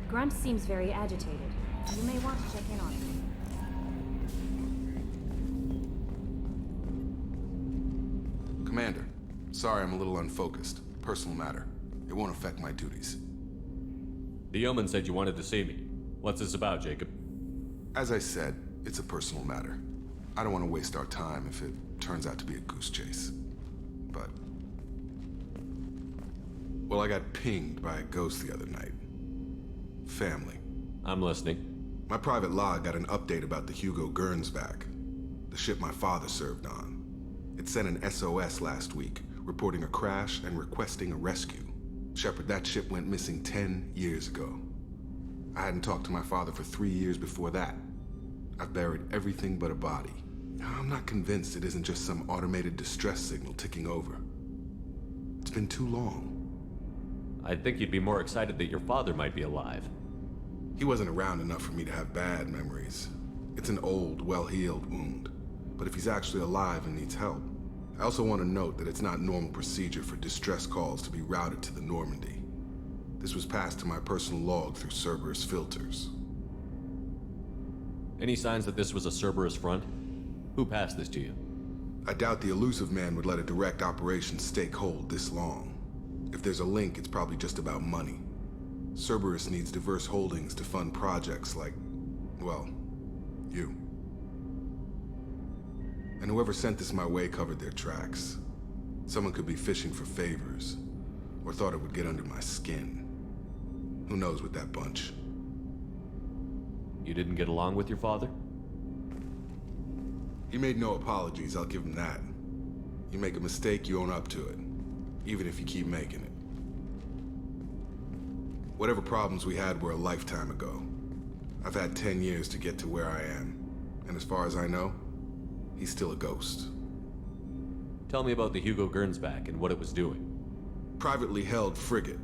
Grunt seems very agitated. You may want to check in on him. Commander, sorry I'm a little unfocused. Personal matter. It won't affect my duties. The yeoman said you wanted to see me. What's this about, Jacob? As I said, it's a personal matter. I don't want to waste our time if it turns out to be a goose chase. But... well, I got pinged by a ghost the other night. Family. I'm listening. My private log got an update about the Hugo Gernsback, the ship my father served on. It sent an SOS last week, reporting a crash and requesting a rescue. Shepard, that ship went missing 10 years ago. I hadn't talked to my father for 3 years before that. I've buried everything but a body. I'm not convinced it isn't just some automated distress signal ticking over. It's been too long. I think you'd be more excited that your father might be alive. He wasn't around enough for me to have bad memories. It's an old, well-healed wound. But if he's actually alive and needs help, I also want to note that it's not normal procedure for distress calls to be routed to the Normandy. This was passed to my personal log through Cerberus filters. Any signs that this was a Cerberus front? Who passed this to you? I doubt the elusive man would let a direct operation stake hold this long. If there's a link, it's probably just about money. Cerberus needs diverse holdings to fund projects like, well, you. And whoever sent this my way covered their tracks. Someone could be fishing for favors, or thought it would get under my skin. Who knows with that bunch? You didn't get along with your father? He made no apologies, I'll give him that. You make a mistake, you own up to it, even if you keep making it. Whatever problems we had were a lifetime ago. I've had 10 years to get to where I am, and as far as I know, he's still a ghost. Tell me about the Hugo Gernsback and what it was doing. Privately held frigate.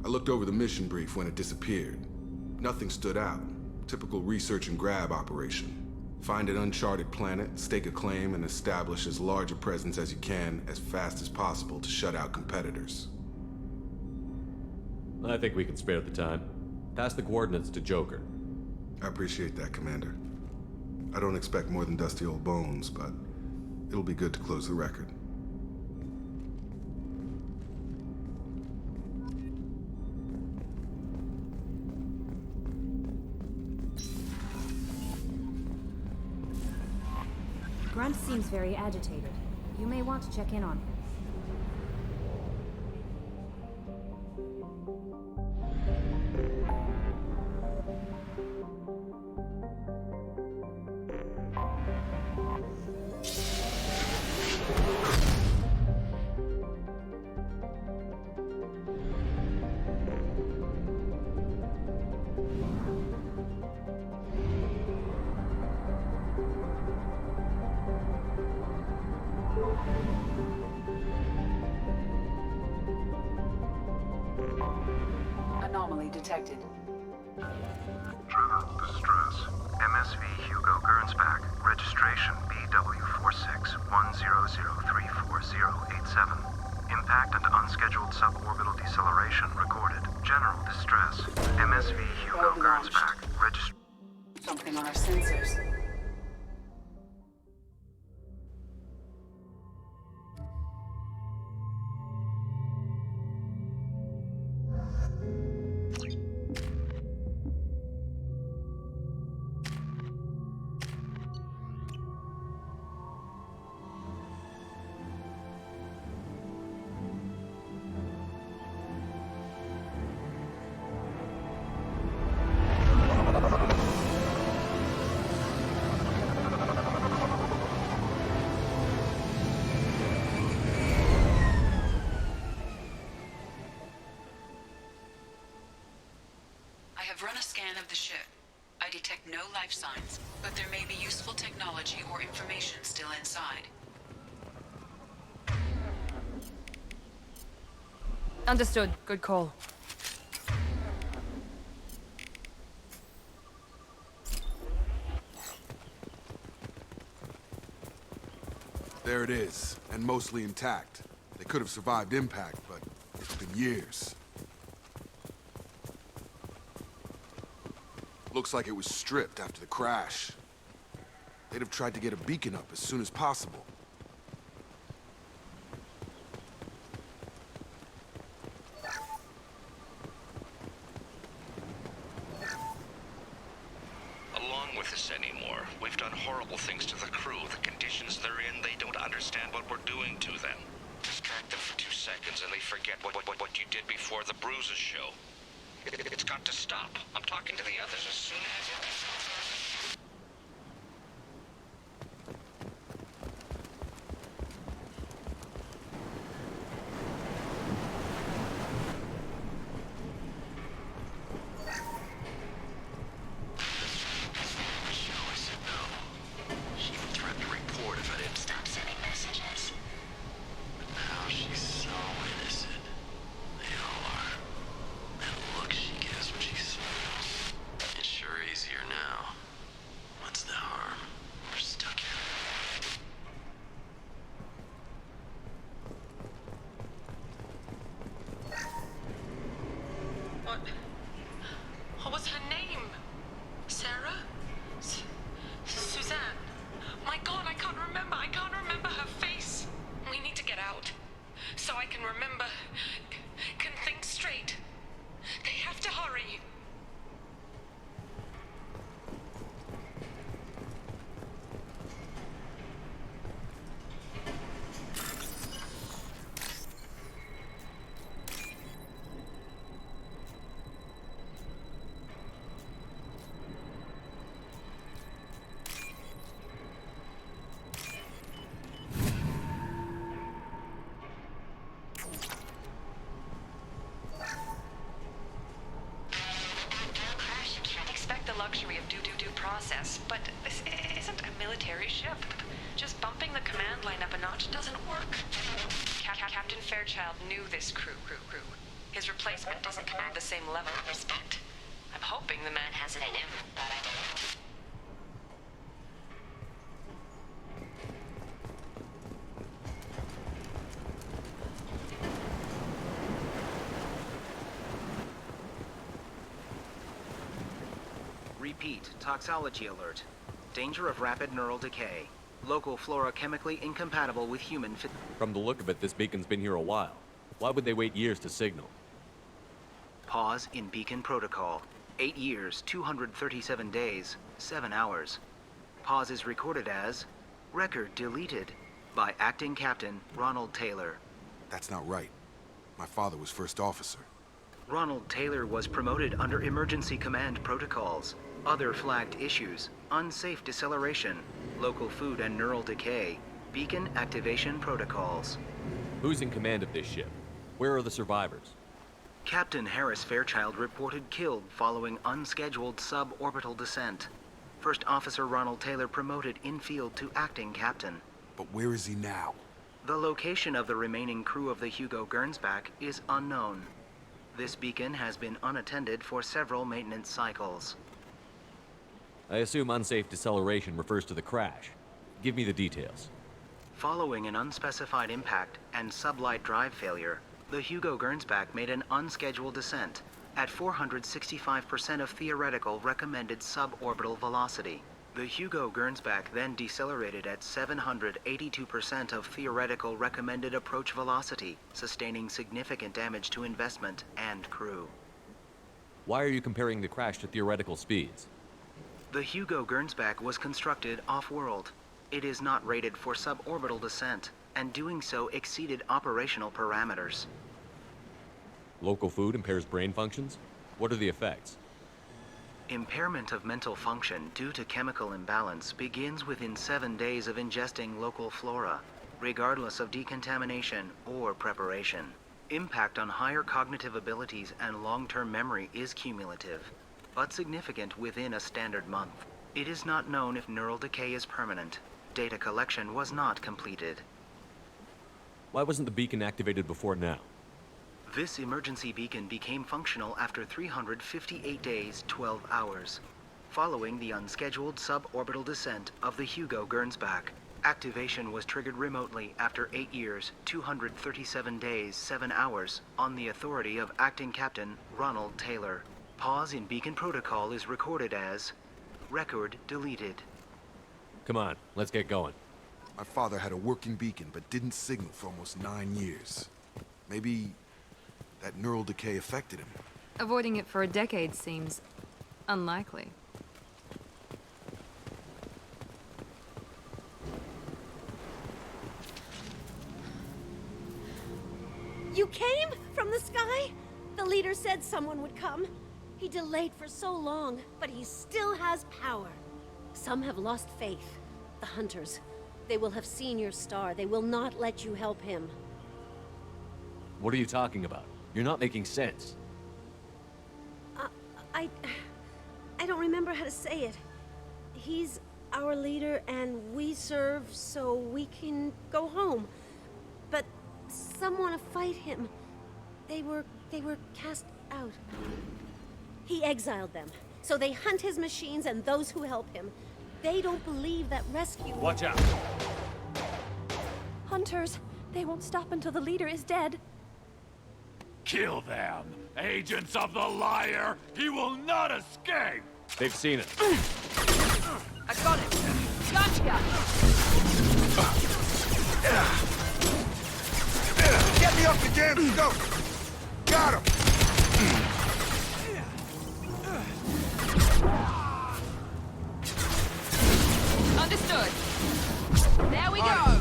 I looked over the mission brief when it disappeared. Nothing stood out. Typical research and grab operation. Find an uncharted planet, stake a claim, and establish as large a presence as you can as fast as possible to shut out competitors. I think we can spare the time. Pass the coordinates to Joker. I appreciate that, Commander. I don't expect more than dusty old bones, but it'll be good to close the record. Grunt seems very agitated. You may want to check in on him. Anomaly detected. Trigger distress. MSV Hugo Gernsback. Registration BW4610034087. Impact and unscheduled suborbital deceleration recorded. General distress. MSV Hugo Gernsback. Something on our sensors. I have run a scan of the ship. I detect no life signs, but there may be useful technology or information still inside. Understood. Good call. There it is, and mostly intact. They could have survived impact, but it's been years. Looks like it was stripped after the crash. They'd have tried to get a beacon up as soon as possible. Along with this anymore. We've done horrible things to the crew. The conditions they're in, they don't understand what we're doing to them. Distract them for 2 seconds and they forget what you did before the bruises show. It's got to stop. I'm talking to the others as soon as... What was her name? Sarah? Suzanne? My God, I can't remember. I can't remember her face. We need to get out. So I can remember. Can think straight. They have to hurry. Luxury of due process, but this isn't a military ship. Just bumping the command line up a notch doesn't work. Captain Fairchild knew this crew. His replacement doesn't command the same level of respect. I'm hoping the man has it in him, but I don't know. Repeat, toxology alert. Danger of rapid neural decay. Local flora chemically incompatible with human From the look of it, this beacon's been here a while. Why would they wait years to signal? Pause in beacon protocol. 8 years, 237 days, 7 hours. Pause is recorded as record deleted by acting captain Ronald Taylor. That's not right. My father was first officer. Ronald Taylor was promoted under emergency command protocols. Other flagged issues: unsafe deceleration, local food and neural decay, beacon activation protocols. Who's in command of this ship? Where are the survivors? Captain Harris Fairchild reported killed following unscheduled suborbital descent. First Officer Ronald Taylor promoted in-field to acting captain. But where is he now? The location of the remaining crew of the Hugo Gernsback is unknown. This beacon has been unattended for several maintenance cycles. I assume unsafe deceleration refers to the crash. Give me the details. Following an unspecified impact and sublight drive failure, the Hugo Gernsback made an unscheduled descent at 465% of theoretical recommended suborbital velocity. The Hugo Gernsback then decelerated at 782% of theoretical recommended approach velocity, sustaining significant damage to investment and crew. Why are you comparing the crash to theoretical speeds? The Hugo Gernsback was constructed off-world. It is not rated for suborbital descent, and doing so exceeded operational parameters. Local food impairs brain functions? What are the effects? Impairment of mental function due to chemical imbalance begins within 7 days of ingesting local flora, regardless of decontamination or preparation. Impact on higher cognitive abilities and long-term memory is cumulative, but significant within a standard month. It is not known if neural decay is permanent. Data collection was not completed. Why wasn't the beacon activated before now? This emergency beacon became functional after 358 days, 12 hours, following the unscheduled suborbital descent of the Hugo Gernsback. Activation was triggered remotely after 8 years, 237 days, 7 hours, on the authority of Acting Captain Ronald Taylor. Pause in beacon protocol is recorded as record deleted. Come on, let's get going. My father had a working beacon, but didn't signal for almost 9 years. Maybe that neural decay affected him. Avoiding it for a decade seems unlikely. You came from the sky? The leader said someone would come. He delayed for so long, but he still has power. Some have lost faith. The hunters. They will have seen your star. They will not let you help him. What are you talking about? You're not making sense. I don't remember how to say it. He's our leader and we serve so we can go home. But some want to fight him. They were cast out. He exiled them, so they hunt his machines and those who help him. They don't believe that rescue... Watch out! Hunters, they won't stop until the leader is dead. Kill them! Agents of the liar! He will not escape! They've seen it. I got it! Gotcha! Get me off the damn scope! Got him! Understood. There we go!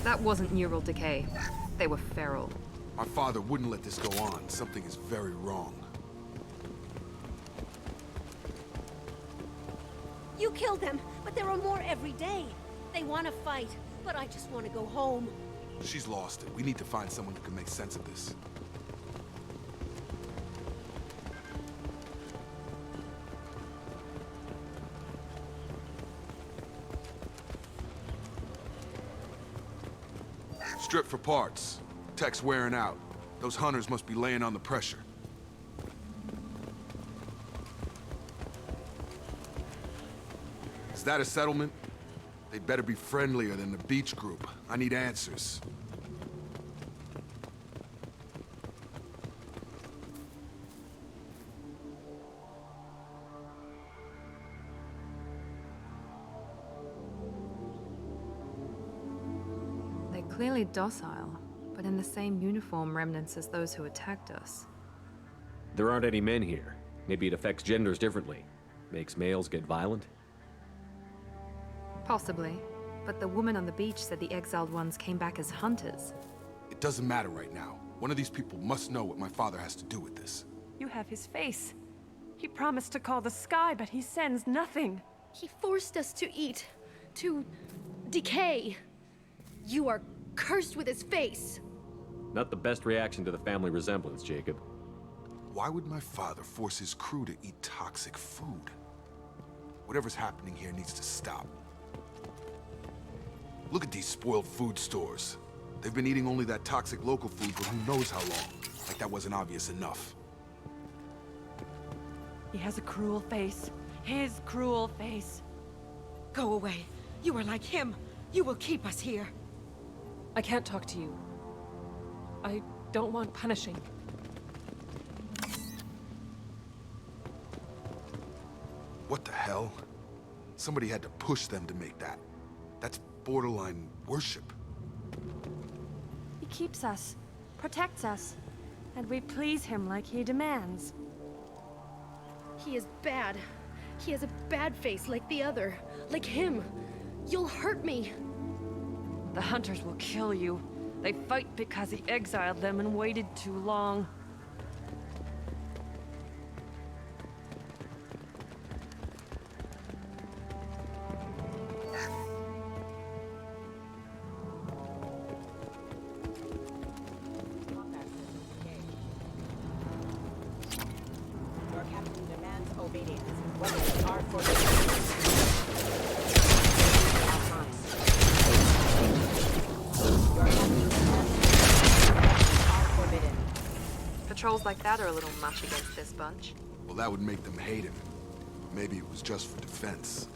That wasn't neural decay. They were feral. My father wouldn't let this go on. Something is very wrong. You killed them, but there are more every day. They want to fight, but I just want to go home. She's lost it. We need to find someone who can make sense of this. Strip for parts. Tech's wearing out. Those hunters must be laying on the pressure. Is that a settlement? They'd better be friendlier than the beach group. I need answers. They're clearly docile, but in the same uniform remnants as those who attacked us. There aren't any men here. Maybe it affects genders differently. Makes males get violent? Possibly. But the woman on the beach said the exiled ones came back as hunters. It doesn't matter right now. One of these people must know what my father has to do with this. You have his face. He promised to call the sky, but he sends nothing. He forced us to eat, to decay. You are cursed with his face. Not the best reaction to the family resemblance, Jacob. Why would my father force his crew to eat toxic food? Whatever's happening here needs to stop. Look at these spoiled food stores. They've been eating only that toxic local food for who knows how long. Like that wasn't obvious enough. He has a cruel face. His cruel face. Go away. You are like him. You will keep us here. I can't talk to you. I don't want punishing. What the hell? Somebody had to push them to make that. That's borderline worship. He keeps us, protects us, and we please him like he demands. He is bad. He has a bad face like the other. Like him. You'll hurt me. The hunters will kill you. They fight because he exiled them and waited too long. Your captain demands obedience. Weapons are forbidden. Patrols like that are a little much against this bunch. Well, that would make them hate him. Maybe it was just for defense.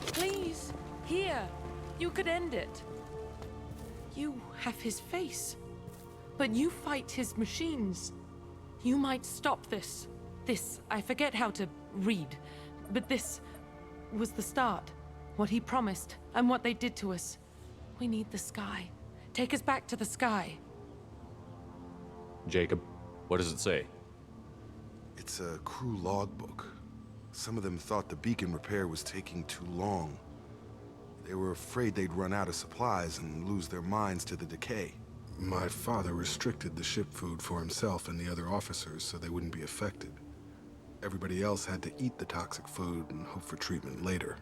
Please, here. You could end it. You have his face. But you fight his machines. You might stop this. This, I forget how to read. But this was the start. What he promised, and what they did to us. We need the sky. Take us back to the sky. Jacob, what does it say? It's a crew logbook. Some of them thought the beacon repair was taking too long. They were afraid they'd run out of supplies and lose their minds to the decay. My father restricted the ship food for himself and the other officers so they wouldn't be affected. Everybody else had to eat the toxic food and hope for treatment later.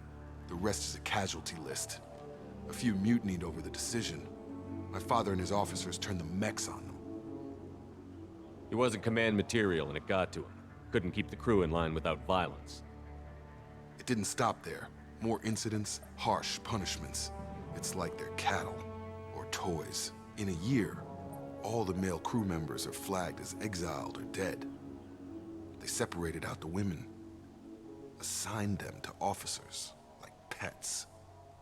The rest is a casualty list. A few mutinied over the decision. My father and his officers turned the mechs on them. He wasn't command material and it got to him. Couldn't keep the crew in line without violence. It didn't stop there. More incidents, harsh punishments. It's like they're cattle or toys. In a year, all the male crew members are flagged as exiled or dead. They separated out the women, assigned them to officers, like pets.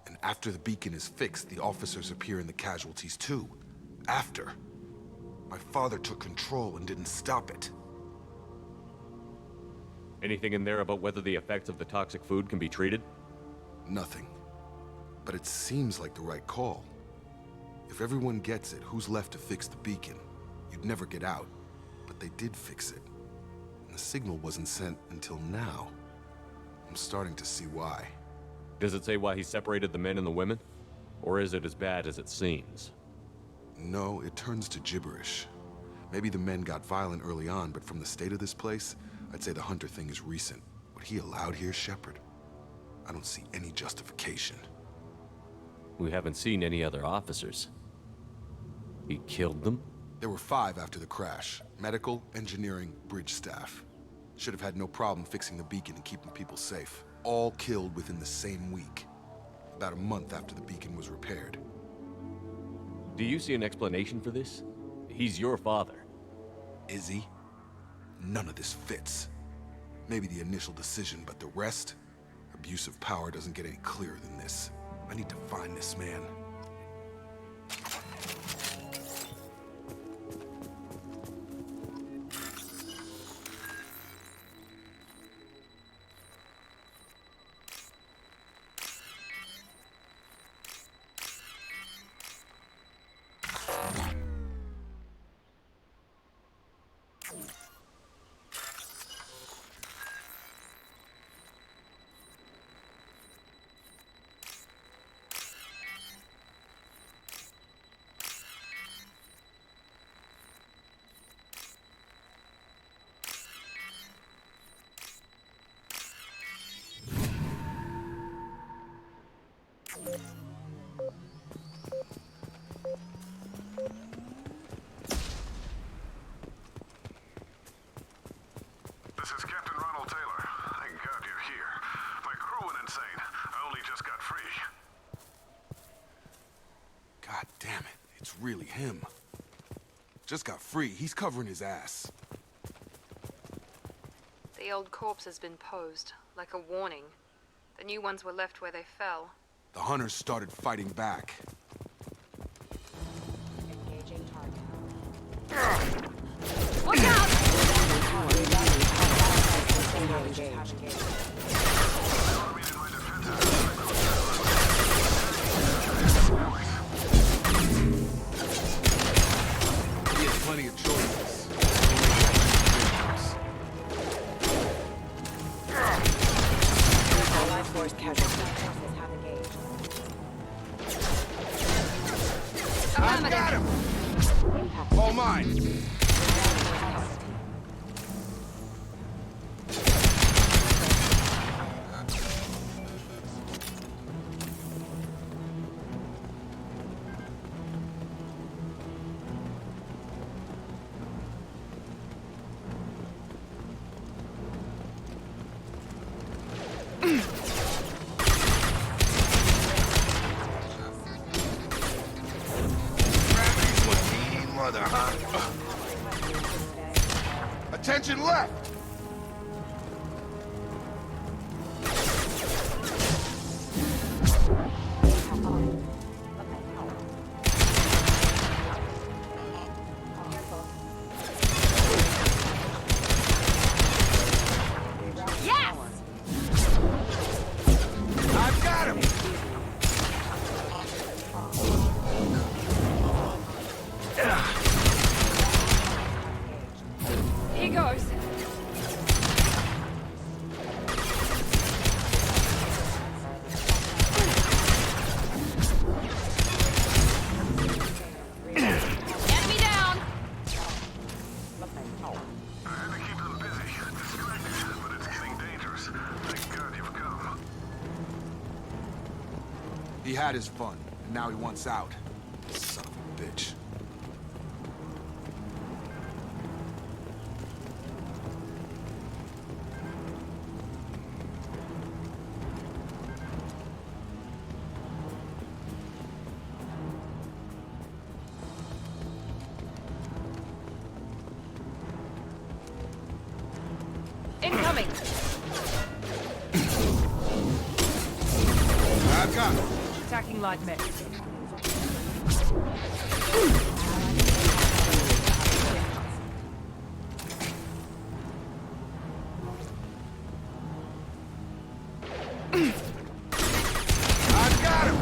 And after the beacon is fixed, the officers appear in the casualties too. After. My father took control and didn't stop it. Anything in there about whether the effects of the toxic food can be treated? Nothing. But it seems like the right call. If everyone gets it, who's left to fix the beacon? You'd never get out. But they did fix it. And the signal wasn't sent until now. I'm starting to see why. Does it say why he separated the men and the women? Or is it as bad as it seems? No, it turns to gibberish. Maybe the men got violent early on, but from the state of this place, I'd say the Hunter thing is recent. What he allowed here, Shepard, I don't see any justification. We haven't seen any other officers. He killed them? There were 5 after the crash. Medical, engineering, bridge staff. Should have had no problem fixing the beacon and keeping people safe. All killed within the same week. About a month after the beacon was repaired. Do you see an explanation for this? He's your father. Is he? None of this fits. Maybe the initial decision, but the rest? Abuse of power doesn't get any clearer than this. I need to find this man. This is Captain Ronald Taylor. Thank God you're here. My crew went insane. I only just got free. God damn it, it's really him. Just got free, he's covering his ass. The old corpse has been posed, like a warning. The new ones were left where they fell. The hunters started fighting back. Engaging target. Look out! He has plenty of choices. Life force casualties have engaged. attention left! He had his fun, and now he wants out. Son of a bitch. Incoming! I've got him. Attacking light mech. I've got him!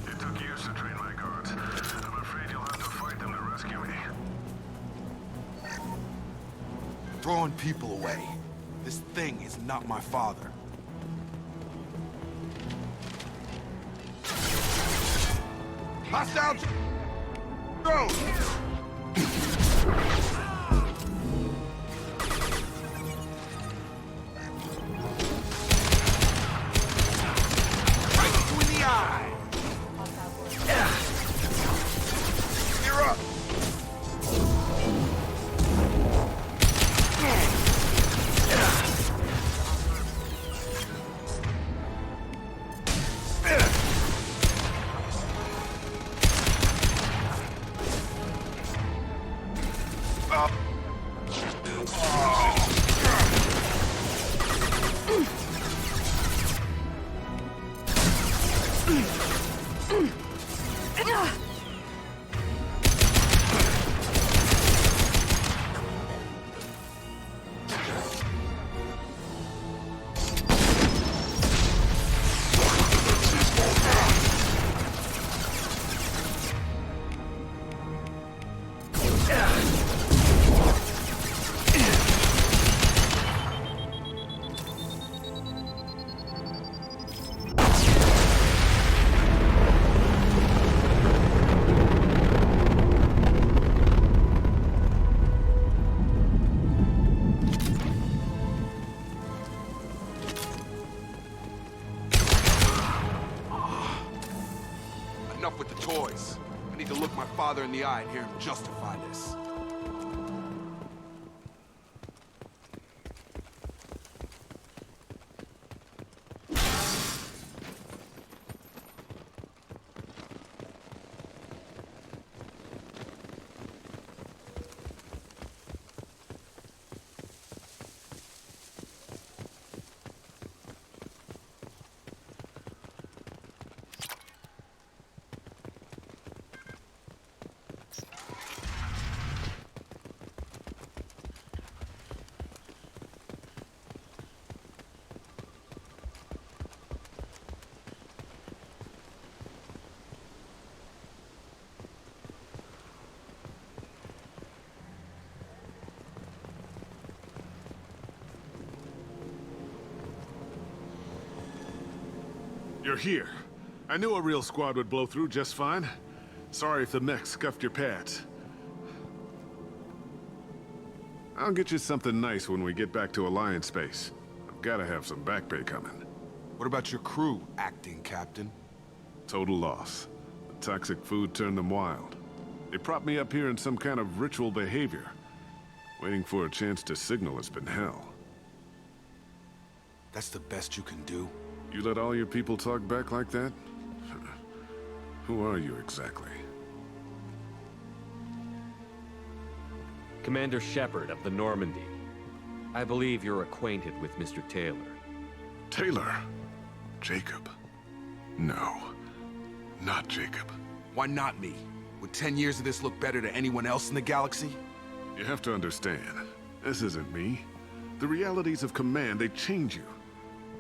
It took years to train my guards. I'm afraid you'll have to fight them to rescue me. Throwing people away. This thing is not my father. Hostile drone! Right between the eye! You're up! Enough with the toys. I need to look my father in the eye and hear him justify this. You're here. I knew a real squad would blow through just fine. Sorry if the mech scuffed your pads. I'll get you something nice when we get back to Alliance space. I've gotta have some back pay coming. What about your crew, acting captain? Total loss. The toxic food turned them wild. They propped me up here in some kind of ritual behavior. Waiting for a chance to signal has been hell. That's the best you can do? You let all your people talk back like that? Who are you exactly? Commander Shepard of the Normandy. I believe you're acquainted with Mr. Taylor. Taylor? Jacob? No. Not Jacob. Why not me? Would 10 years of this look better to anyone else in the galaxy? You have to understand, this isn't me. The realities of command, they change you.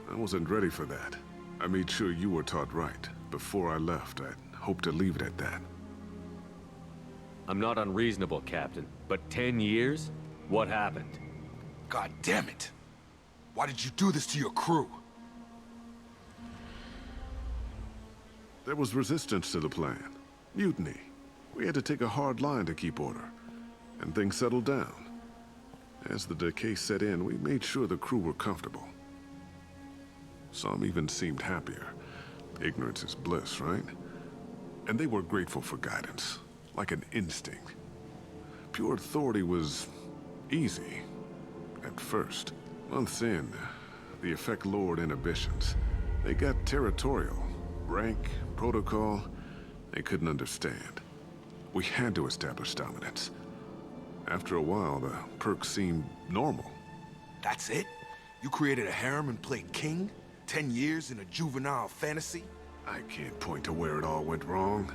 I wasn't ready for that. I made sure you were taught right. Before I left, I'd hoped to leave it at that. I'm not unreasonable, Captain, but 10 years? What happened? God damn it! Why did you do this to your crew? There was resistance to the plan. Mutiny. We had to take a hard line to keep order. And things settled down. As the decay set in, we made sure the crew were comfortable. Some even seemed happier. Ignorance is bliss, right? And they were grateful for guidance, like an instinct. Pure authority was easy, at first. Months in, the effect lowered inhibitions. They got territorial. Rank, protocol, they couldn't understand. We had to establish dominance. After a while, the perks seemed normal. That's it? You created a harem and played king? 10 years in a juvenile fantasy? I can't point to where it all went wrong.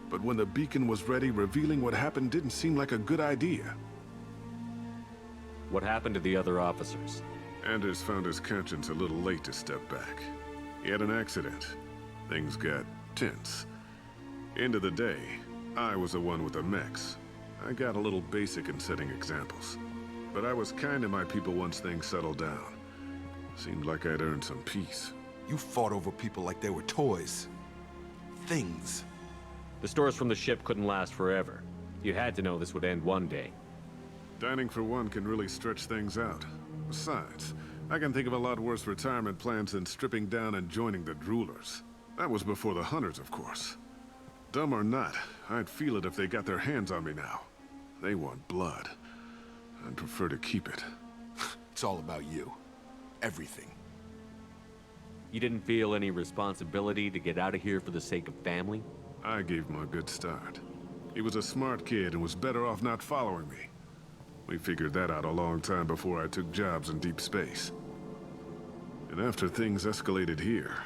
But when the beacon was ready, revealing what happened didn't seem like a good idea. What happened to the other officers? Anders found his conscience a little late to step back. He had an accident. Things got tense. End of the day, I was the one with the mechs. I got a little basic in setting examples. But I was kind to my people once things settled down. Seemed like I'd earned some peace. You fought over people like they were toys. Things. The stores from the ship couldn't last forever. You had to know this would end one day. Dining for one can really stretch things out. Besides, I can think of a lot worse retirement plans than stripping down and joining the droolers. That was before the hunters, of course. Dumb or not, I'd feel it if they got their hands on me now. They want blood. I'd prefer to keep it. It's all about you. Everything. You didn't feel any responsibility to get out of here for the sake of family? I gave him a good start. He was a smart kid and was better off not following me. We figured that out a long time before I took jobs in deep space. And after things escalated here,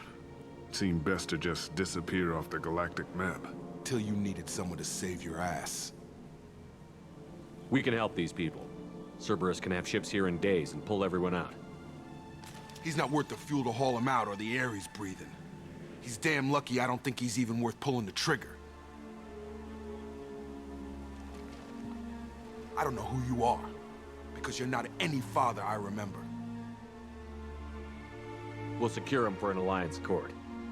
it seemed best to just disappear off the galactic map. Till you needed someone to save your ass. We can help these people. Cerberus can have ships here in days and pull everyone out. He's not worth the fuel to haul him out or the air he's breathing. He's damn lucky I don't think he's even worth pulling the trigger. I don't know who you are, because you're not any father I remember. We'll secure him for an Alliance court.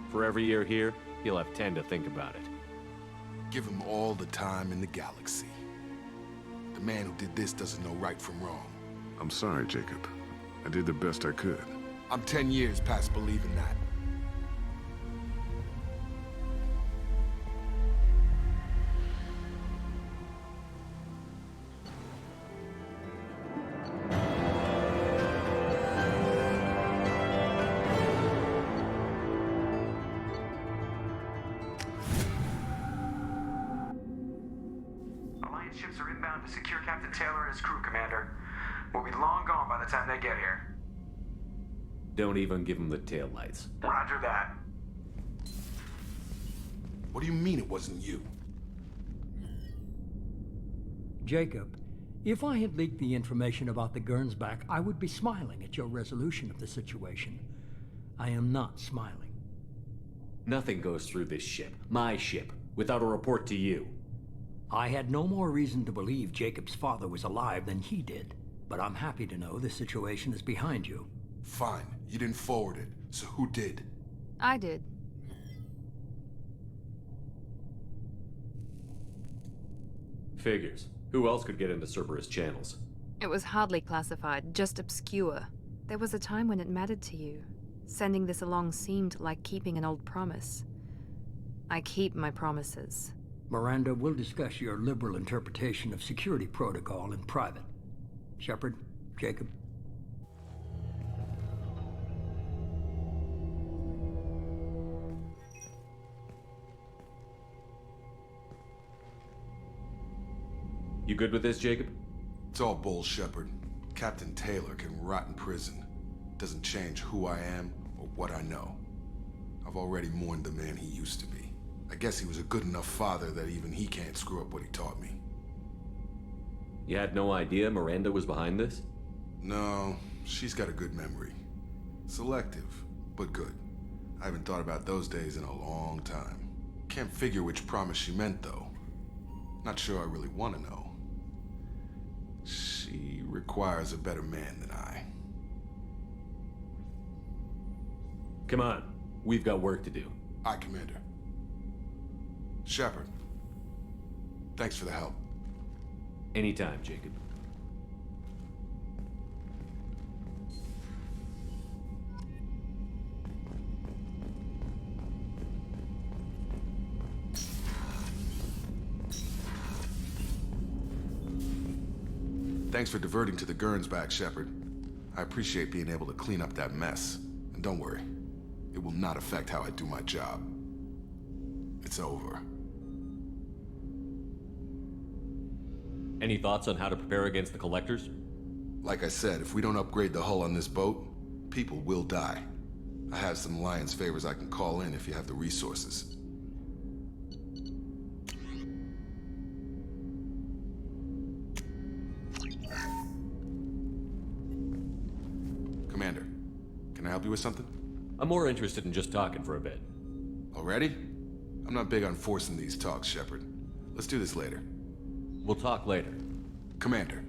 For every year here, he'll have 10 to think about it. Give him all the time in the galaxy. The man who did this doesn't know right from wrong. I'm sorry, Jacob. I did the best I could. I'm 10 years past believing that. Alliance ships are inbound to secure Captain Taylor and his crew, Commander. We'll be long gone by the time they get here. Don't even give him the taillights. Roger that. What do you mean it wasn't you? Jacob, if I had leaked the information about the Gernsback, I would be smiling at your resolution of the situation. I am not smiling. Nothing goes through this ship, my ship, without a report to you. I had no more reason to believe Jacob's father was alive than he did, but I'm happy to know the situation is behind you. Fine. You didn't forward it, so who did? I did. Figures. Who else could get into Cerberus channels? It was hardly classified, just obscure. There was a time when it mattered to you. Sending this along seemed like keeping an old promise. I keep my promises. Miranda, we'll discuss your liberal interpretation of security protocol in private. Shepard, Jacob. You good with this, Jacob? It's all bull, Shepard. Captain Taylor can rot in prison. Doesn't change who I am or what I know. I've already mourned the man he used to be. I guess he was a good enough father that even he can't screw up what he taught me. You had no idea Miranda was behind this? No, she's got a good memory. Selective, but good. I haven't thought about those days in a long time. Can't figure which promise she meant, though. Not sure I really want to know. She requires a better man than I. Come on, we've got work to do. Aye, Commander. Shepard, thanks for the help. Anytime, Jacob. Thanks for diverting to the Gurns back, Shepard. I appreciate being able to clean up that mess. And don't worry, it will not affect how I do my job. It's over. Any thoughts on how to prepare against the Collectors? Like I said, if we don't upgrade the hull on this boat, people will die. I have some Alliance favors I can call in if you have the resources. Commander, can I help you with something? I'm more interested in just talking for a bit. Already? I'm not big on forcing these talks, Shepard. Let's do this later. We'll talk later. Commander,